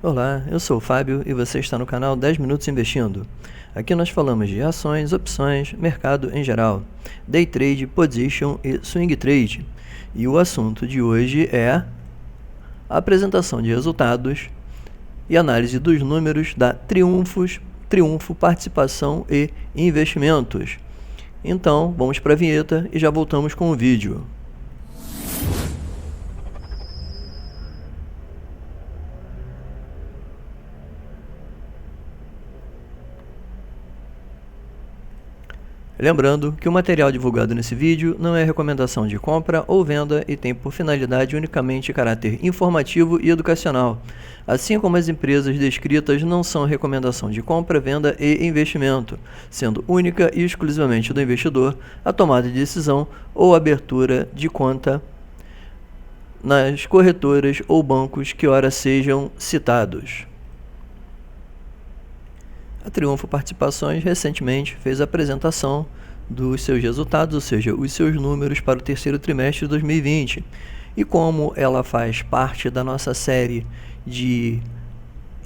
Olá, eu sou o Fábio e você está no canal 10 Minutos Investindo. Aqui nós falamos de ações, opções, mercado em geral, day trade, position e swing trade. E o assunto de hoje é a apresentação de resultados e análise dos números da Triunfo, Participação e Investimentos. Então, vamos para a vinheta e já voltamos com o vídeo. Lembrando que o material divulgado nesse vídeo não é recomendação de compra ou venda e tem por finalidade unicamente caráter informativo e educacional, assim como as empresas descritas não são recomendação de compra, venda e investimento, sendo única e exclusivamente do investidor a tomada de decisão ou abertura de conta nas corretoras ou bancos que ora sejam citados. A Triunfo Participações recentemente fez a apresentação dos seus resultados, ou seja, os seus números para o terceiro trimestre de 2020. E como ela faz parte da nossa série de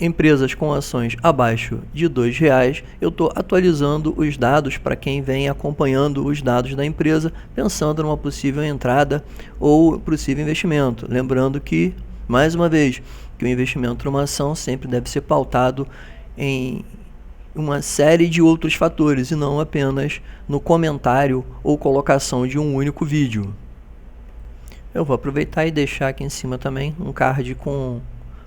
empresas com ações abaixo de R$2, eu estou atualizando os dados para quem vem acompanhando os dados da empresa, pensando numa possível entrada ou possível investimento. Lembrando que, mais uma vez, que o investimento numa ação sempre deve ser pautado em uma série de outros fatores e não apenas no comentário ou colocação de um único vídeo. Eu vou aproveitar e deixar aqui em cima também um card com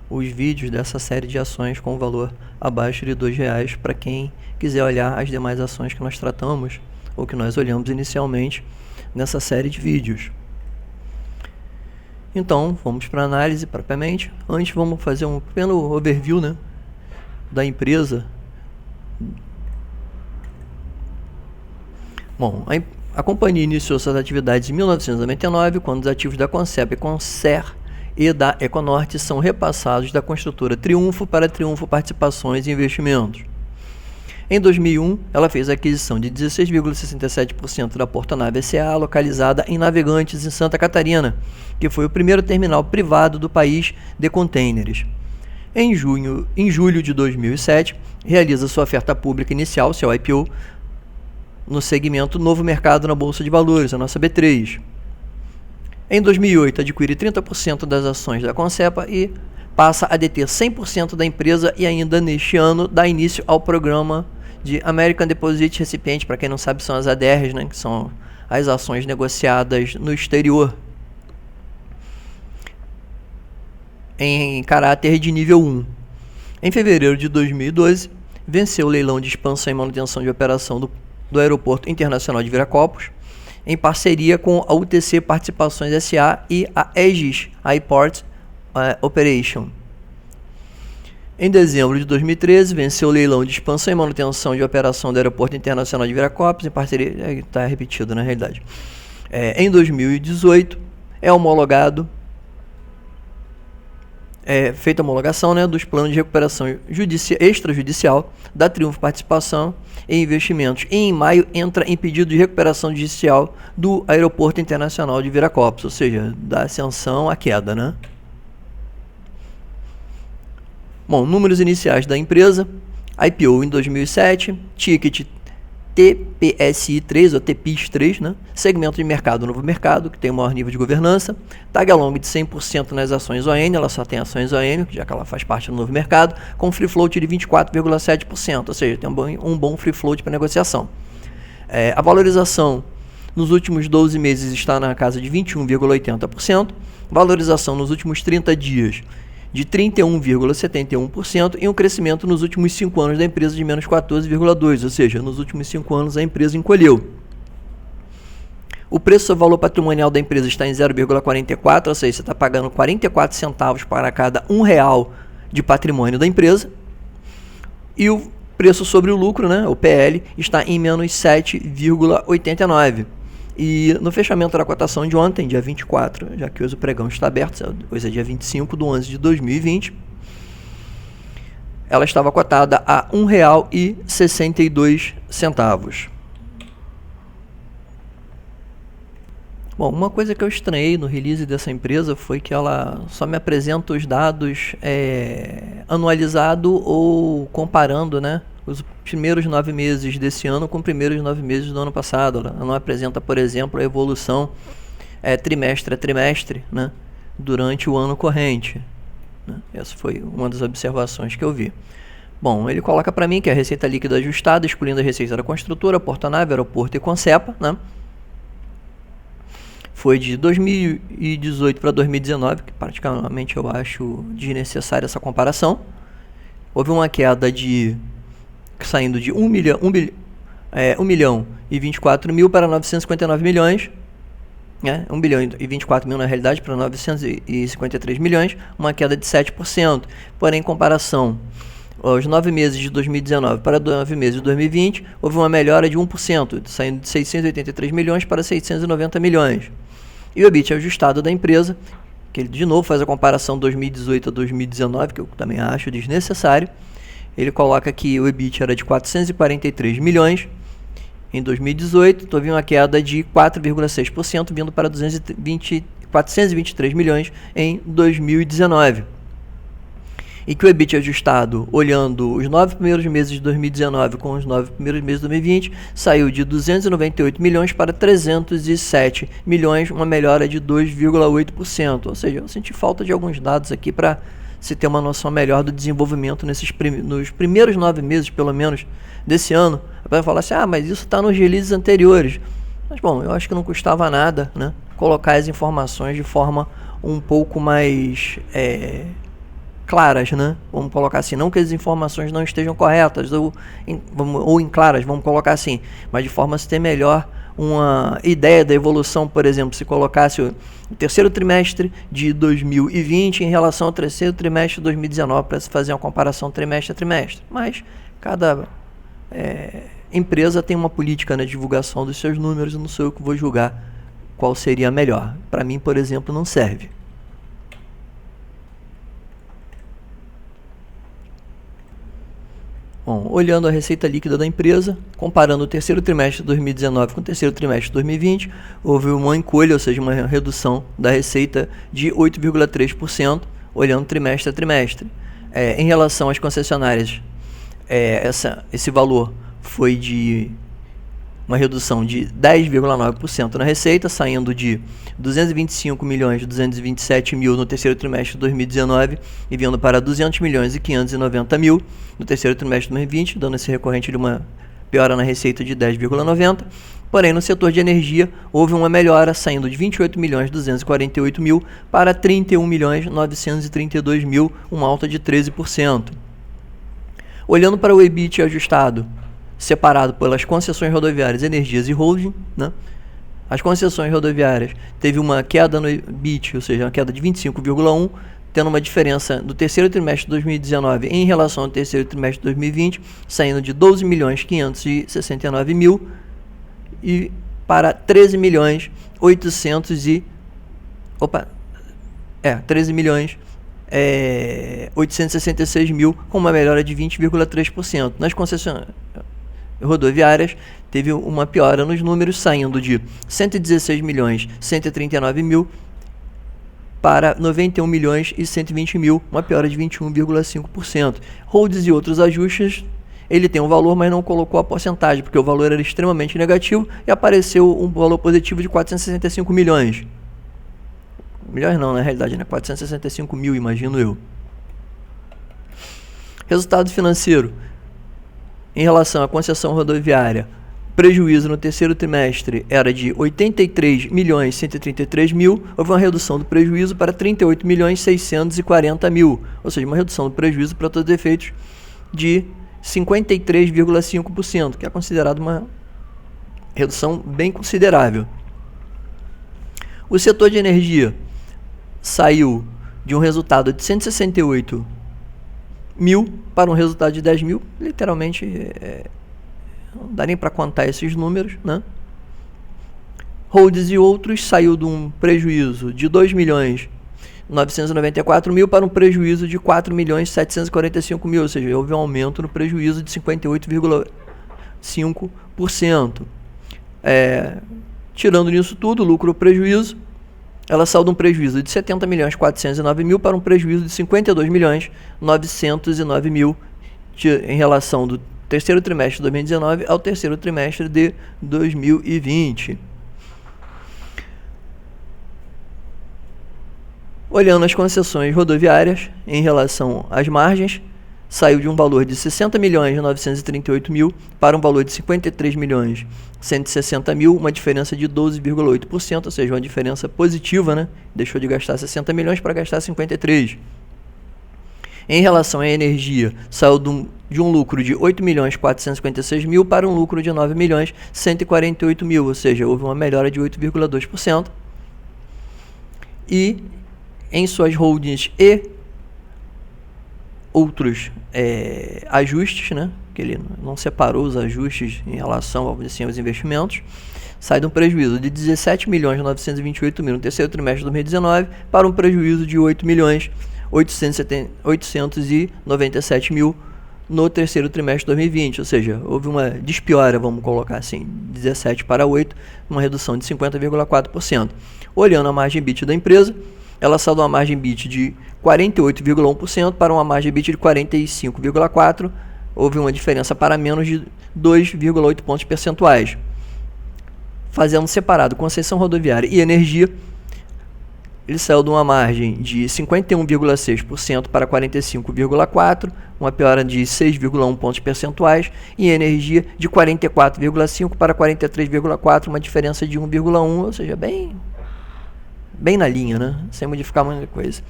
os vídeos dessa série de ações com valor abaixo de R$2 para quem quiser olhar as demais ações que nós tratamos ou que nós olhamos inicialmente nessa série de vídeos. Então, vamos para a análise propriamente. Antes, vamos fazer um pequeno overview, da empresa. Bom, a companhia iniciou suas atividades em 1999, quando os ativos da Concep, Concer e da Econorte são repassados da construtora Triunfo para Triunfo Participações e Investimentos. Em 2001, ela fez a aquisição de 16,67% da Portonave S.A., localizada em Navegantes, em Santa Catarina, que foi o primeiro terminal privado do país de contêineres. Em julho de 2007, realiza sua oferta pública inicial, seu IPO, no segmento Novo Mercado na Bolsa de Valores, a nossa B3. Em 2008, adquire 30% das ações da Concepa e passa a deter 100% da empresa e ainda neste ano dá início ao programa de American Deposit Recipient, para quem não sabe são as ADRs, que são as ações negociadas no exterior, em caráter de nível 1. Em fevereiro de 2012, venceu o leilão de expansão e manutenção de operação do Aeroporto Internacional de Viracopos, em parceria com a UTC Participações S.A. e a Aegis Airport Operation. Em dezembro de 2013, venceu o leilão de expansão e manutenção de operação do Aeroporto Internacional de Viracopos, em parceria... Está repetido na realidade. Em 2018, é homologado... feita a homologação dos planos de recuperação extrajudicial da Triunfo Participação e Investimentos. E em maio entra em pedido de recuperação judicial do Aeroporto Internacional de Viracopos, ou seja, da ascensão à queda. Bom, números iniciais da empresa: IPO em 2007, ticket TPSI3 ou TPIS3, segmento de mercado Novo Mercado, que tem o maior nível de governança, tag along de 100% nas ações ON, ela só tem ações ON, já que ela faz parte do Novo Mercado, com free float de 24,7%, ou seja, tem um bom free float para negociação. A valorização nos últimos 12 meses está na casa de 21,80%, valorização nos últimos 30 dias de 31,71% e um crescimento nos últimos 5 anos da empresa de menos 14,2%, ou seja, nos últimos 5 anos a empresa encolheu. O preço sobre valor patrimonial da empresa está em 0,44, ou seja, você está pagando 44 centavos para cada R$1 de patrimônio da empresa. E o preço sobre o lucro, o PL, está em menos 7,89. E no fechamento da cotação de ontem, dia 24, já que hoje o pregão está aberto, hoje é dia 25 de 11 de 2020, ela estava cotada a R$1,62. Bom, uma coisa que eu estranhei no release dessa empresa foi que ela só me apresenta os dados anualizado ou comparando, né, os primeiros 9 meses desse ano com os primeiros 9 meses do ano passado. Ela não apresenta, por exemplo, a evolução trimestre a trimestre, né, durante o ano corrente, né? Essa foi uma das observações que eu vi. Bom, ele coloca para mim que a receita líquida ajustada, excluindo a receita da construtora, porta-nave, aeroporto e Concepa, né, foi de 2018 para 2019, que praticamente eu acho desnecessária essa comparação. Houve uma queda saindo de 1 milhão e 24 mil para 959 milhões, né? 1 bilhão e 24 mil na realidade para 953 milhões, uma queda de 7%. Porém, em comparação aos 9 meses de 2019 para 9 meses de 2020, houve uma melhora de 1%, saindo de 683 milhões para 690 milhões. E o EBIT ajustado da empresa, que ele de novo faz a comparação 2018 a 2019, que eu também acho desnecessário. Ele coloca que o EBIT era de 443 milhões em 2018, então havia uma queda de 4,6%, vindo para 423 milhões em 2019. E que o EBIT ajustado, olhando os 9 primeiros meses de 2019 com os 9 primeiros meses de 2020, saiu de 298 milhões para 307 milhões, uma melhora de 2,8%. Ou seja, eu senti falta de alguns dados aqui para se ter uma noção melhor do desenvolvimento nos primeiros 9 meses, pelo menos, desse ano. Vai falar assim, mas isso está nos releases anteriores. Mas, bom, eu acho que não custava nada, né, colocar as informações de forma um pouco mais claras, né? Vamos colocar assim, não que as informações não estejam corretas ou inclaras, vamos colocar assim, mas de forma a se ter melhor uma ideia da evolução. Por exemplo, se colocasse o terceiro trimestre de 2020 em relação ao terceiro trimestre de 2019, para se fazer uma comparação trimestre a trimestre. Mas cada empresa tem uma política na divulgação dos seus números, não sou eu que vou julgar qual seria a melhor. Para mim, por exemplo, não serve. Bom, olhando a receita líquida da empresa, comparando o terceiro trimestre de 2019 com o terceiro trimestre de 2020, houve uma encolha, ou seja, uma redução da receita de 8,3%, olhando trimestre a trimestre. Em relação às concessionárias, esse valor foi de uma redução de 10,9% na receita, saindo de 225 milhões e 227 mil no terceiro trimestre de 2019 e vindo para 200 milhões e 590 mil no terceiro trimestre de 2020, dando esse recorrente de uma piora na receita de 10,90%. Porém, no setor de energia, houve uma melhora, saindo de 28 milhões e 248 mil para 31 milhões e 932 mil, uma alta de 13%. Olhando para o EBIT ajustado, separado pelas concessões rodoviárias, energias e holding, né? As concessões rodoviárias teve uma queda no EBIT, ou seja, uma queda de 25,1%, tendo uma diferença do terceiro trimestre de 2019 em relação ao terceiro trimestre de 2020, saindo de 12 milhões 569 mil e para 13 milhões 13 milhões 866 mil, com uma melhora de 20,3%. Nas concessões rodoviárias, teve uma piora nos números, saindo de 116 milhões 139 mil para 91 milhões e 120 mil, uma piora de 21,5%. Holds e outros ajustes, ele tem um valor, mas não colocou a porcentagem, porque o valor era extremamente negativo e apareceu um valor positivo de 465 milhões. Milhões não, na realidade, né? 465 mil, imagino eu. Resultado financeiro. Em relação à concessão rodoviária, prejuízo no terceiro trimestre era de 83 milhões 133 mil, houve uma redução do prejuízo para 38 milhões 640 mil, ou seja, uma redução do prejuízo para todos os efeitos de 53,5%, que é considerado uma redução bem considerável. O setor de energia saiu de um resultado de 168 mil para um resultado de 10 mil, literalmente não dá nem para contar esses números, né? Holds e outros saiu de um prejuízo de 2 milhões 994 mil para um prejuízo de 4 milhões 745 mil, ou seja, houve um aumento no prejuízo de 58,5%. Tirando nisso tudo, lucro ou prejuízo, ela saiu de um prejuízo de 70 milhões 409 mil para um prejuízo de 52 milhões 909 mil em relação do terceiro trimestre de 2019 ao terceiro trimestre de 2020. Olhando as concessões rodoviárias em relação às margens, saiu de um valor de 60 milhões 938 mil para um valor de 53 milhões 160 mil, uma diferença de 12,8%, ou seja, uma diferença positiva, né? Deixou de gastar 60 milhões para gastar 53. Em relação à energia, saiu de um lucro de 8 milhões 456 mil para um lucro de 9 milhões 148 mil, ou seja, houve uma melhora de 8,2%. E em suas holdings e outros ajustes, né, que ele não separou os ajustes em relação aos investimentos, sai de um prejuízo de 17 milhões 928 mil no terceiro trimestre de 2019 para um prejuízo de 8 milhões 897 mil no terceiro trimestre de 2020, ou seja, houve uma despiora, vamos colocar assim, 17 para 8, uma redução de 50,4%. Olhando a margem EBITDA da empresa, ela saiu de uma margem EBITDA de 48,1% para uma margem EBITDA de 45,4%. Houve uma diferença para menos de 2,8 pontos percentuais. Fazendo separado concessão rodoviária e energia, ele saiu de uma margem de 51,6% para 45,4%, uma piora de 6,1 pontos percentuais, e energia de 44,5% para 43,4%, uma diferença de 1,1, ou seja, bem na linha, né? Sem modificar muita coisa.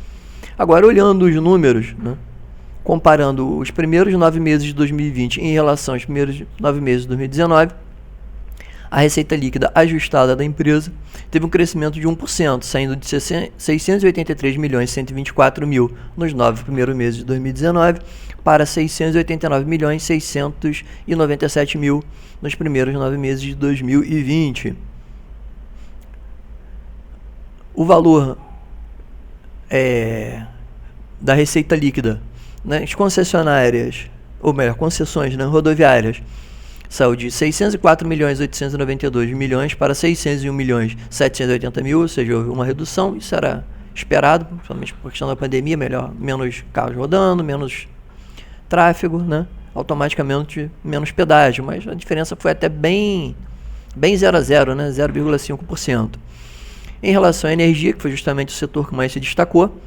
Agora, olhando os números, né? Comparando os primeiros 9 meses de 2020 em relação aos primeiros 9 meses de 2019, a receita líquida ajustada da empresa teve um crescimento de 1%, saindo de 683 milhões 124 mil nos 9 primeiros meses de 2019 para 689 milhões 697 mil nos primeiros 9 meses de 2020. O valor da receita líquida nas concessionárias, ou melhor, concessões, né, rodoviárias, saiu de 604 milhões 892 milhões para 601 milhões 780 mil, ou seja, houve uma redução. Isso era esperado, principalmente por questão da pandemia, menos carros rodando, menos tráfego, né, automaticamente menos pedágio, mas a diferença foi até bem 0 a 0, né, 0,5%. Em relação à energia, que foi justamente o setor que mais se destacou,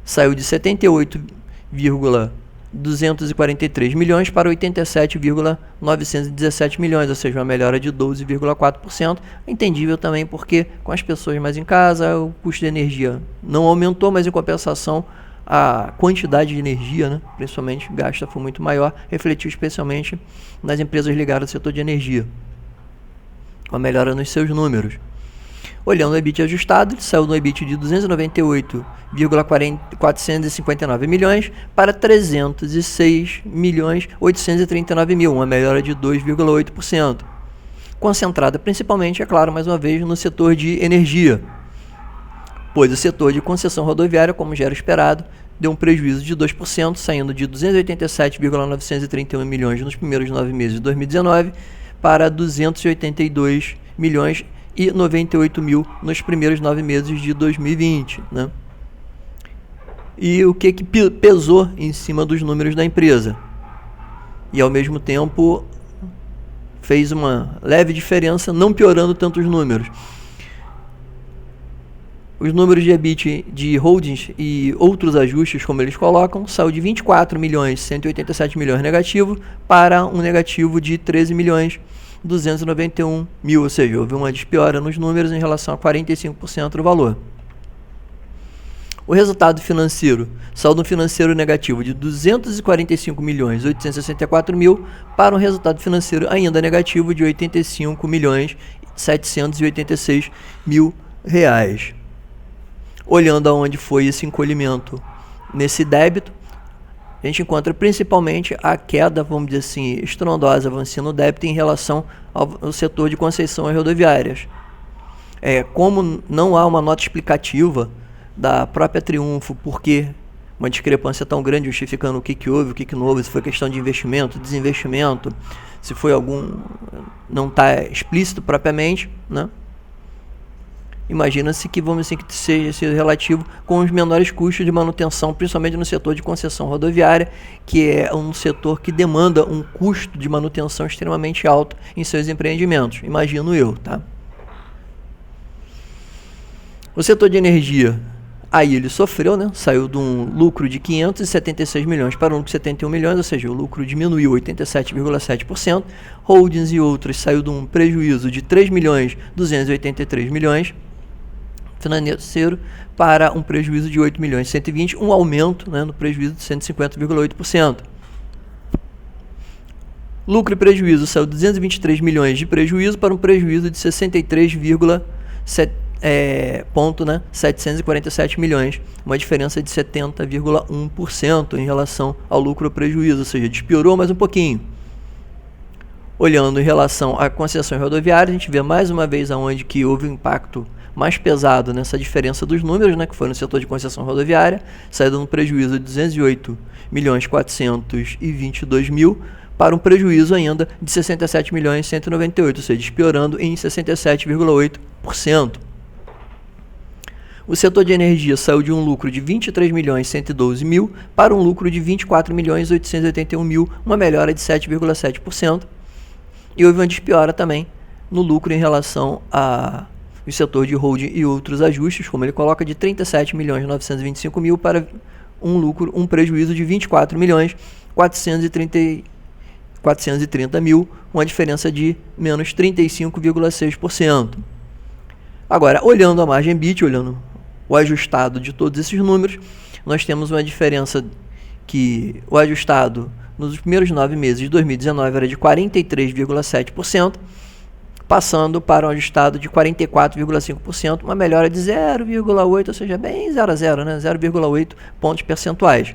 saiu de 78,243 milhões para 87,917 milhões, ou seja, uma melhora de 12,4%. Entendível também porque com as pessoas mais em casa, o custo de energia não aumentou, mas em compensação a quantidade de energia, né, principalmente gasta, foi muito maior, refletiu especialmente nas empresas ligadas ao setor de energia, uma melhora nos seus números. Olhando o EBIT ajustado, ele saiu do EBIT de 298,459 milhões para 306 milhões 839 mil, uma melhora de 2,8%. Concentrada principalmente, é claro, mais uma vez, no setor de energia, pois o setor de concessão rodoviária, como já era esperado, deu um prejuízo de 2%, saindo de 287,931 milhões nos primeiros 9 meses de 2019 para 282 milhões e 98 mil nos primeiros 9 meses de 2020, né? E o que pesou em cima dos números da empresa? E ao mesmo tempo fez uma leve diferença, não piorando tanto os números. Os números de EBIT de holdings e outros ajustes, como eles colocam, saiu de 24 milhões 187 milhões negativo para um negativo de 13 milhões 291 mil, ou seja, houve uma despiora nos números em relação a 45% do valor. O resultado financeiro saiu de um financeiro negativo de 245 milhões 864 mil para um resultado financeiro ainda negativo de 85 milhões 786 mil reais. Olhando aonde foi esse encolhimento nesse débito, a gente encontra principalmente a queda, vamos dizer assim, estrondosa, no débito em relação ao setor de concessões rodoviárias. Como não há uma nota explicativa da própria Triunfo, porque uma discrepância tão grande, justificando o que houve, o que não houve, se foi questão de investimento, desinvestimento, se foi algum... não está explícito propriamente, né? Imagina-se que, vamos dizer, que seja relativo com os menores custos de manutenção, principalmente no setor de concessão rodoviária, que é um setor que demanda um custo de manutenção extremamente alto em seus empreendimentos, imagino eu, tá? O setor de energia, aí ele sofreu, né? Saiu de um lucro de 576 milhões para um lucro de 71 milhões, ou seja, o lucro diminuiu 87,7%. Holdings e outros saiu de um prejuízo de 3 milhões 283 milhões financeiro para um prejuízo de 8 milhões 120, um aumento, né, no prejuízo de 150,8%. Lucro e prejuízo saiu de 223 milhões de prejuízo para um prejuízo de 747 milhões, uma diferença de 70,1% em relação ao lucro ou prejuízo, ou seja, despiorou mais um pouquinho. Olhando em relação a concessões rodoviárias, a gente vê mais uma vez aonde que houve um impacto mais pesado nessa diferença dos números, né, que foi no setor de concessão rodoviária, saindo um prejuízo de 208 milhões 422 mil para um prejuízo ainda de 67 milhões 198, ou seja, despiorando em 67,8%. O setor de energia saiu de um lucro de 23 milhões 112 mil para um lucro de 24 milhões 881 mil, uma melhora de 7,7%. E houve uma despiora também no lucro em relação ao setor de holding e outros ajustes, como ele coloca, de 37 milhões 925 mil para um prejuízo de 24 milhões 430 mil, uma diferença de menos 35,6%. Agora, olhando a margem EBIT, olhando o ajustado de todos esses números, nós temos uma diferença que o ajustado nos primeiros 9 meses de 2019 era de 43,7%, passando para um ajustado de 44,5%, uma melhora de 0,8%, ou seja, bem 0 a 0, né? 0,8 pontos percentuais.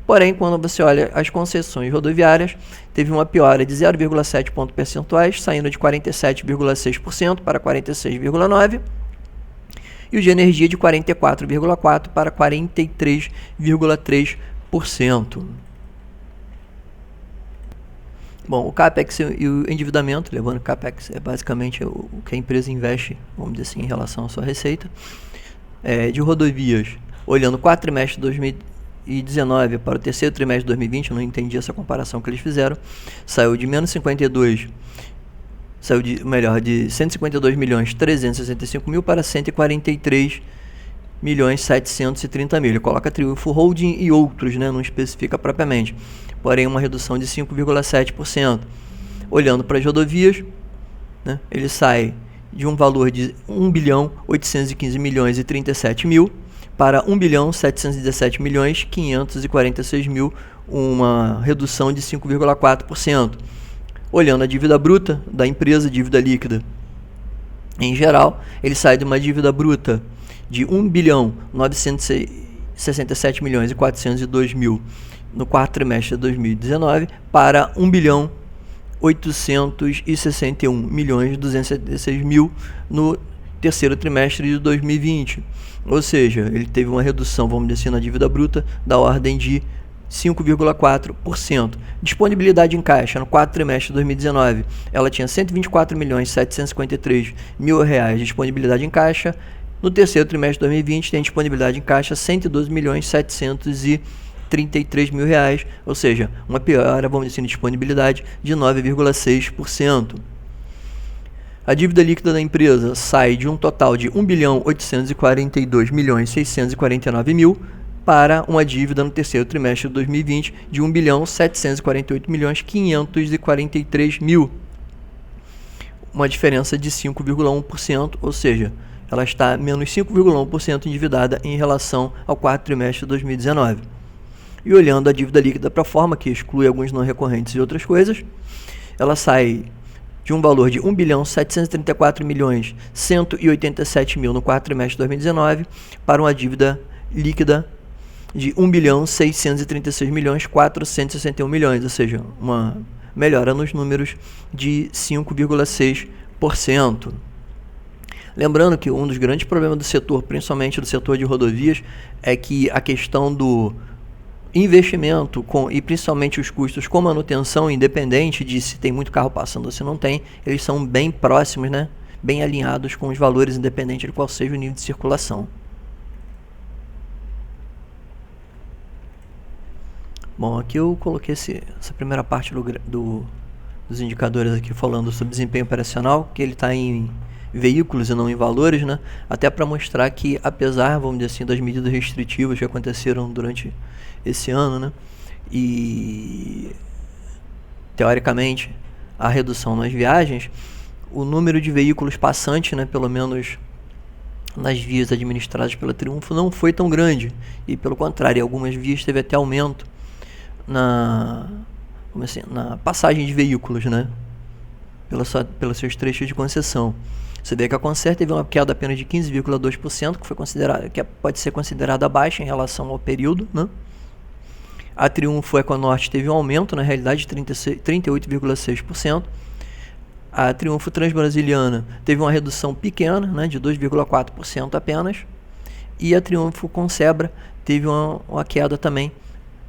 Porém, quando você olha as concessões rodoviárias, teve uma piora de 0,7 pontos percentuais, saindo de 47,6% para 46,9%, e o de energia de 44,4% para 43,3%. Bom, o CAPEX e o endividamento, levando o CAPEX é basicamente o que a empresa investe, vamos dizer assim, em relação à sua receita. De rodovias, olhando o quarto trimestre de 2019 para o terceiro trimestre de 2020, eu não entendi essa comparação que eles fizeram, saiu de menos 52, de 152 milhões 365 mil para 143 milhões 730 mil. Ele coloca Triunfo Holding e outros, né, não especifica propriamente. Porém, uma redução de 5,7%. Olhando para as rodovias, né, ele sai de um valor de 1 bilhão 815 milhões e 37 mil para 1 bilhão 717 milhões 546 mil, uma redução de 5,4%. Olhando a dívida bruta da empresa, dívida líquida em geral, ele sai de uma dívida bruta de 1 bilhão 967 milhões e 402 mil no quarto trimestre de 2019 para 1 bilhão 861 milhões 276 mil no terceiro trimestre de 2020. Ou seja, ele teve uma redução, vamos dizer assim, na dívida bruta da ordem de 5,4%. Disponibilidade em caixa no quarto trimestre de 2019, ela tinha 124 milhões 753 mil reais de disponibilidade em caixa. No terceiro trimestre de 2020 tem disponibilidade em caixa 112 milhões 733 mil reais, ou seja, uma piora, vamos dizer assim, de disponibilidade de 9,6%. A dívida líquida da empresa sai de um total de 1 bilhão 842 milhões 649 mil para uma dívida no terceiro trimestre de 2020 de 1 bilhão 748 milhões 543 mil, uma diferença de 5,1%, ou seja, ela está menos 5,1% endividada em relação ao quarto trimestre de 2019. E olhando a dívida líquida para forma, que exclui alguns não recorrentes e outras coisas, ela sai de um valor de 1 bilhão 734 milhões 187 mil no quarto trimestre de 2019 para uma dívida líquida de 1 bilhão 636 milhões 461 milhões, ou seja, uma melhora nos números de 5,6%. Lembrando que um dos grandes problemas do setor, principalmente do setor de rodovias, é que a questão do investimento e principalmente os custos com manutenção, independente de se tem muito carro passando ou se não tem, eles são bem próximos, né? Bem alinhados com os valores, independente de qual seja o nível de circulação. Bom, aqui eu coloquei essa primeira parte dos indicadores aqui falando sobre desempenho operacional, que ele está em veículos e não em valores, né? Até para mostrar que, apesar, vamos dizer assim, das medidas restritivas que aconteceram durante esse ano, né? E teoricamente a redução nas viagens, o número de veículos passantes, né, pelo menos nas vias administradas pela Triunfo, não foi tão grande, e pelo contrário, em algumas vias teve até aumento na passagem de veículos, né, pelos seus trechos de concessão. Você vê que a Concer teve uma queda apenas de 15,2%, que pode ser considerada baixa em relação ao período, né? A Triunfo Econorte teve um aumento, na realidade, de 38,6%. A Triunfo Transbrasiliana teve uma redução pequena, né, de 2,4% apenas. E a Triunfo Consebra teve uma queda também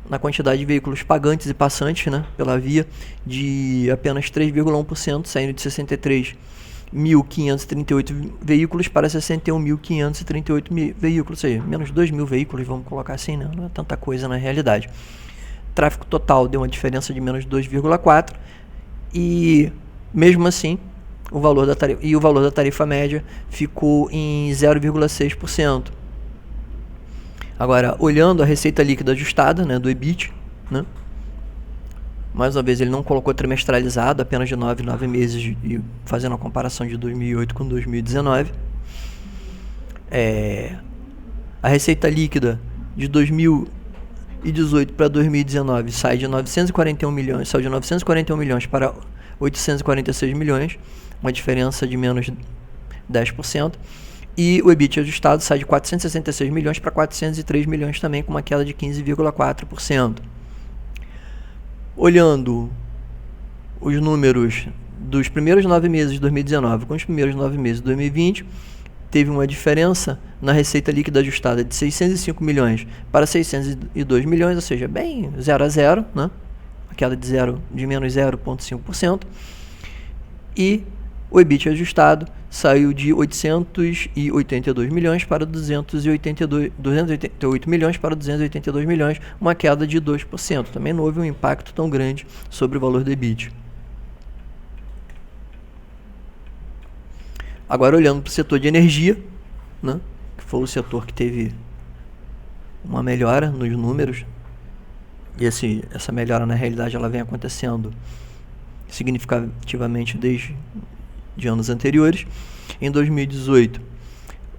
na quantidade de veículos pagantes e passantes, né, pela via, de apenas 3,1%, saindo de 63.538 veículos para 61.538 veículos, ou seja, menos 2.000 veículos, vamos colocar assim, né? Não é tanta coisa na realidade. Tráfego total deu uma diferença de menos 2,4%, e mesmo assim o valor da tarifa média ficou em 0,6%. Agora, olhando a receita líquida ajustada, né, do EBIT, né, mais uma vez ele não colocou trimestralizado, apenas de 9 meses, e fazendo a comparação de 2008 com 2019. A receita líquida de 2018 para 2019 saiu de 941 milhões para 846 milhões, uma diferença de menos 10%. E o EBIT ajustado sai de 466 milhões para 403 milhões também, com uma queda de 15,4%. Olhando os números dos primeiros 9 meses de 2019 com os primeiros 9 meses de 2020, teve uma diferença na receita líquida ajustada de 605 milhões para 602 milhões, ou seja, bem 0 a 0, né? Uma queda de menos 0,5%. E o EBIT ajustado saiu de 882 milhões para 288 milhões para 282 milhões, uma queda de 2%. Também não houve um impacto tão grande sobre o valor do EBIT. Agora, olhando para o setor de energia, né, que foi o setor que teve uma melhora nos números, e essa melhora, na realidade, ela vem acontecendo significativamente desde de anos anteriores. Em 2018,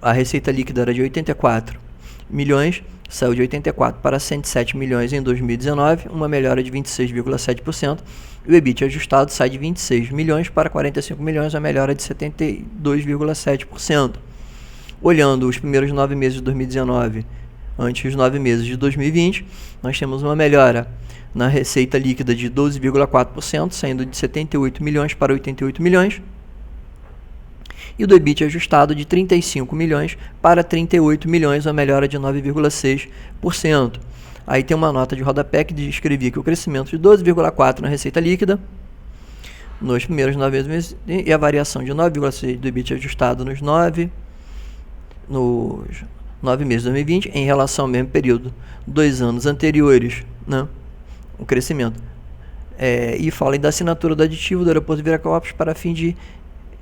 a receita líquida era de 84 milhões, saiu de 84 para 107 milhões em 2019, uma melhora de 26,7%. E o EBIT ajustado sai de 26 milhões para 45 milhões, uma melhora de 72,7%. Olhando os primeiros 9 meses de 2019 ante os 9 meses de 2020, nós temos uma melhora na receita líquida de 12,4%, saindo de 78 milhões para 88 milhões. E o do EBIT ajustado de 35 milhões para 38 milhões, uma melhora de 9,6%. Aí tem uma nota de rodapé que descrevia que o crescimento de 12,4% na receita líquida nos primeiros 9 meses e a variação de 9,6% do EBIT ajustado nos 9 meses de 2020 em relação ao mesmo período 2 anos anteriores, né? O crescimento. E fala da assinatura do aditivo do aeroporto de Viracopos para fim de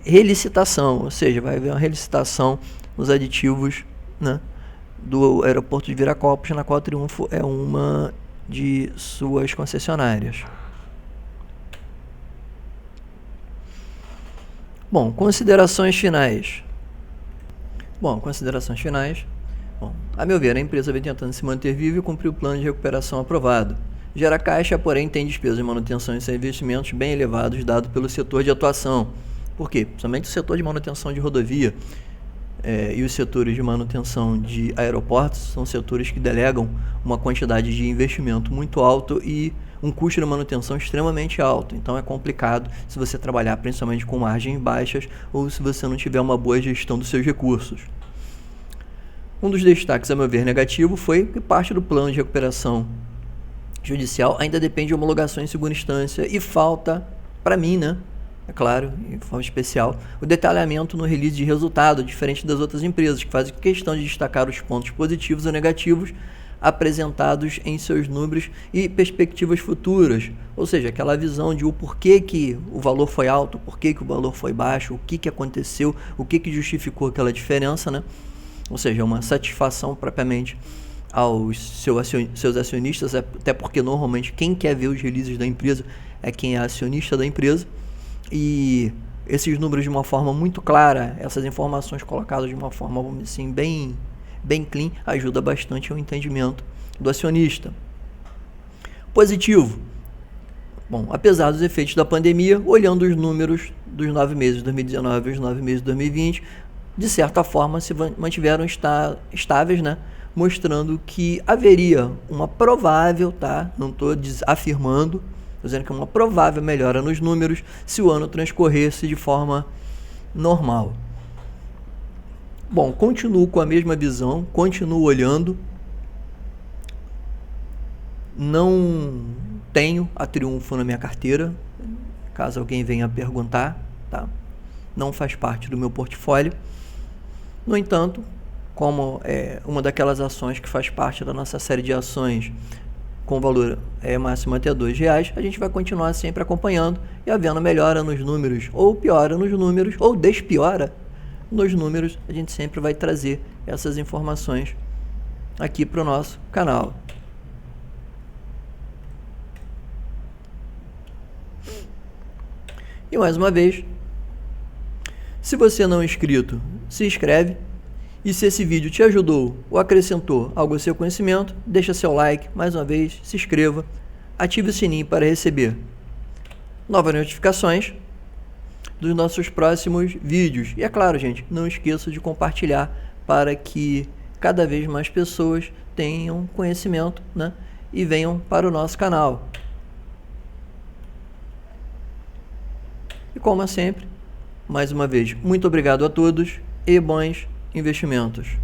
relicitação, ou seja, vai haver uma relicitação nos aditivos, né, do aeroporto de Viracopos, na qual a Triunfo é uma de suas concessionárias. Bom, considerações finais. A meu ver, a empresa vem tentando se manter viva e cumprir o plano de recuperação aprovado. Gera caixa, porém tem despesas de manutenção e seus investimentos bem elevados dado pelo setor de atuação. Por quê? Somente o setor de manutenção de rodovia e os setores de manutenção de aeroportos são setores que delegam uma quantidade de investimento muito alto e um custo de manutenção extremamente alto. Então é complicado se você trabalhar principalmente com margens baixas ou se você não tiver uma boa gestão dos seus recursos. Um dos destaques, a meu ver, negativo foi que parte do plano de recuperação judicial ainda depende de homologação em segunda instância e falta, para mim, né, é claro, de forma especial, o detalhamento no release de resultado, diferente das outras empresas, que fazem questão de destacar os pontos positivos ou negativos apresentados em seus números e perspectivas futuras, ou seja, aquela visão de o porquê que o valor foi alto, o porquê que o valor foi baixo, o que aconteceu, o que justificou aquela diferença, né? Ou seja, uma satisfação propriamente aos seus acionistas, até porque normalmente quem quer ver os releases da empresa é quem é acionista da empresa, e esses números de uma forma muito clara, essas informações colocadas de uma forma, vamos dizer assim, bem clean, ajuda bastante ao entendimento do acionista. Positivo. Bom, apesar dos efeitos da pandemia, olhando os números dos 9 meses de 2019 e os 9 meses de 2020, de certa forma se mantiveram estáveis, né? Mostrando que haveria uma provável, tá? Não estou afirmando, estou dizendo que é uma provável melhora nos números se o ano transcorresse de forma normal. Bom, continuo com a mesma visão, continuo olhando. Não tenho a Triunfo na minha carteira, caso alguém venha perguntar, tá? Não faz parte do meu portfólio. No entanto, como é uma daquelas ações que faz parte da nossa série de ações com valor máximo até R$2, a gente vai continuar sempre acompanhando e havendo melhora nos números, ou piora nos números, ou despiora nos números, a gente sempre vai trazer essas informações aqui para o nosso canal. E mais uma vez, se você não é inscrito, se inscreve. E se esse vídeo te ajudou ou acrescentou algo ao seu conhecimento, deixa seu like, mais uma vez, se inscreva, ative o sininho para receber novas notificações dos nossos próximos vídeos. E é claro, gente, não esqueça de compartilhar para que cada vez mais pessoas tenham conhecimento, né, e venham para o nosso canal. E como sempre, mais uma vez, muito obrigado a todos e bons investimentos.